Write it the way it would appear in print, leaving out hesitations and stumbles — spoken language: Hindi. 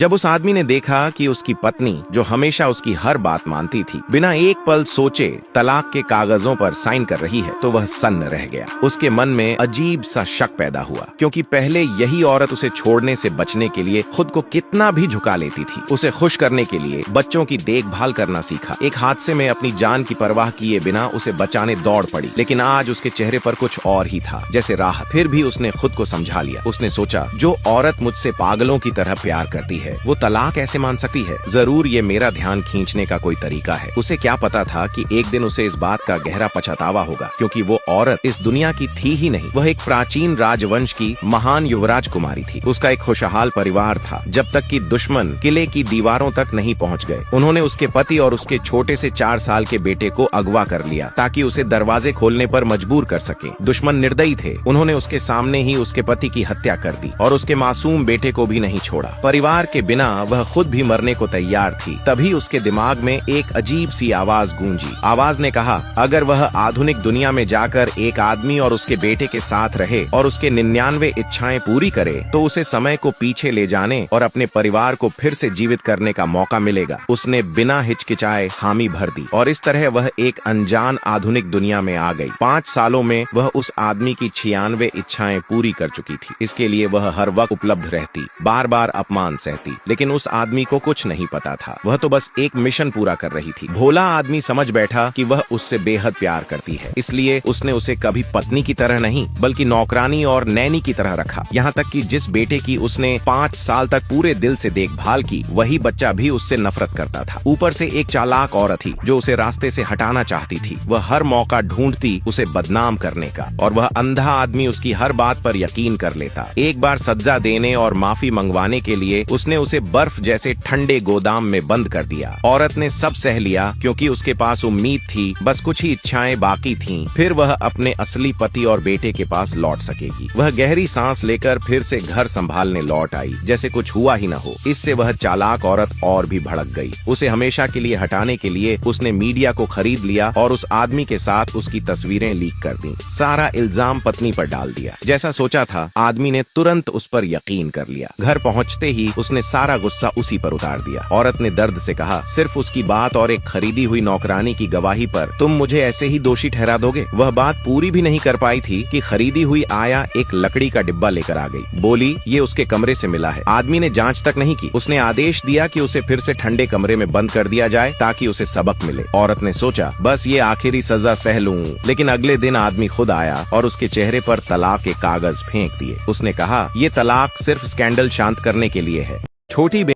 जब उस आदमी ने देखा कि उसकी पत्नी, जो हमेशा उसकी हर बात मानती थी, बिना एक पल सोचे तलाक के कागजों पर साइन कर रही है, तो वह सन्न रह गया। उसके मन में अजीब सा शक पैदा हुआ, क्योंकि पहले यही औरत उसे छोड़ने से बचने के लिए खुद को कितना भी झुका लेती थी। उसे खुश करने के लिए बच्चों की देखभाल करना सीखा। एक हादसे में अपनी जान की परवाह किए बिना उसे बचाने दौड़ पड़ी, लेकिन आज उसके चेहरे पर कुछ और ही था, जैसे राहत। फिर भी उसने खुद को समझा लिया। उसने सोचा, जो औरत मुझसे पागलों की तरह प्यार करती है, वो तलाक ऐसे मान सकती है? जरूर ये मेरा ध्यान खींचने का कोई तरीका है। उसे क्या पता था कि एक दिन उसे इस बात का गहरा पछतावा होगा, क्योंकि वो औरत इस दुनिया की थी ही नहीं। वह एक प्राचीन राजवंश की महान युवराज कुमारी थी। उसका एक खुशहाल परिवार था, जब तक कि दुश्मन किले की दीवारों तक नहीं पहुंच गए। उन्होंने उसके पति और उसके छोटे से 4 साल के बेटे को अगवा कर लिया, ताकि उसे दरवाजे खोलने पर मजबूर कर सके। दुश्मन निर्दयी थे। उन्होंने उसके सामने ही उसके पति की हत्या कर दी और उसके मासूम बेटे को भी नहीं छोड़ा। परिवार के बिना वह खुद भी मरने को तैयार थी। तभी उसके दिमाग में एक अजीब सी आवाज गूंजी। आवाज ने कहा, अगर वह आधुनिक दुनिया में जाकर एक आदमी और उसके बेटे के साथ रहे और उसके 99 इच्छाएं पूरी करे, तो उसे समय को पीछे ले जाने और अपने परिवार को फिर से जीवित करने का मौका मिलेगा। उसने बिना हिचकिचाए हामी भर दी और इस तरह वह एक अनजान आधुनिक दुनिया में आ गई। 5 सालों में वह उस आदमी की 96 इच्छाएं पूरी कर चुकी थी। इसके लिए वह हर वक्त उपलब्ध रहती, बार बार अपमान सहती, लेकिन उस आदमी को कुछ नहीं पता था। वह तो बस एक मिशन पूरा कर रही थी। भोला आदमी समझ बैठा कि वह उससे बेहद प्यार करती है, इसलिए उसने उसे कभी पत्नी की तरह नहीं, बल्कि नौकरानी और नैनी की तरह रखा। यहाँ तक कि जिस बेटे की उसने 5 साल तक पूरे दिल से देखभाल की, वही बच्चा भी उससे नफरत करता था। ऊपर से एक चालाक औरत थी, जो उसे रास्ते से हटाना चाहती थी। वह हर मौका ढूंढती उसे बदनाम करने का, और वह अंधा आदमी उसकी हर बात पर यकीन कर लेता। एक बार सजा देने और माफी मंगवाने के लिए उसने उसे बर्फ जैसे ठंडे गोदाम में बंद कर दिया। औरत ने सब सह लिया, क्योंकि उसके पास उम्मीद थी, बस कुछ ही इच्छाएं बाकी थीं, फिर वह अपने असली पति और बेटे के पास लौट सकेगी। वह गहरी सांस लेकर फिर से घर संभालने लौट आई, जैसे कुछ हुआ ही न हो। इससे वह चालाक औरत और भी भड़क गई। उसे हमेशा के लिए हटाने के लिए उसने मीडिया को खरीद लिया और उस आदमी के साथ उसकी तस्वीरें लीक कर दी। सारा इल्जाम पत्नी पर डाल दिया। जैसा सोचा था, आदमी ने तुरंत उस पर यकीन कर लिया। घर पहुँचते ही उसने सारा गुस्सा उसी पर उतार दिया। औरत ने दर्द से कहा, सिर्फ उसकी बात और एक खरीदी हुई नौकरानी की गवाही पर तुम मुझे ऐसे ही दोषी ठहरा दोगे? वह बात पूरी भी नहीं कर पाई थी कि खरीदी हुई आया एक लकड़ी का डिब्बा लेकर आ गई। बोली, ये उसके कमरे से मिला है। आदमी ने जांच तक नहीं की। उसने आदेश दिया कि उसे फिर से ठंडे कमरे में बंद कर दिया जाए, ताकि उसे सबक मिले। औरत ने सोचा, बस ये आखिरी सजा सह लूं। लेकिन अगले दिन आदमी खुद आया और उसके चेहरे पर तलाक के कागज फेंक दिए। उसने कहा, ये तलाक सिर्फ स्कैंडल शांत करने के लिए है। छोटी